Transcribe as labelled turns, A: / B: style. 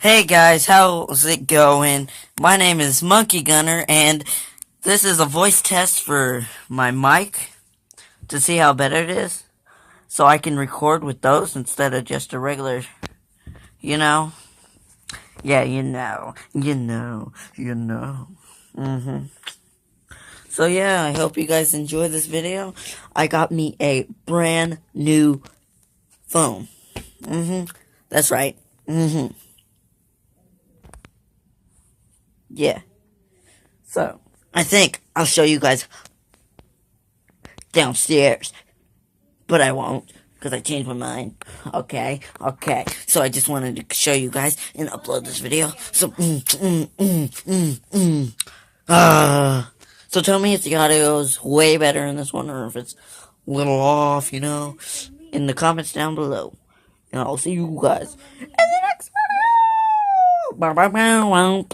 A: Hey guys, how's it going? My name is Monkey Gunner, and this is a voice test for my mic to see how better it is, so I can record with those instead of just a regular, you know? Yeah, you know. So yeah, I hope you guys enjoy this video. I got me a brand new phone. That's right. Yeah. So, I think I'll show you guys downstairs. But I won't, because I changed my mind. Okay. So I just wanted to show you guys and upload this video. So, so tell me if the audio is way better in this one, or if it's a little off, in the comments down below. And I'll see you guys in the next video. Bye.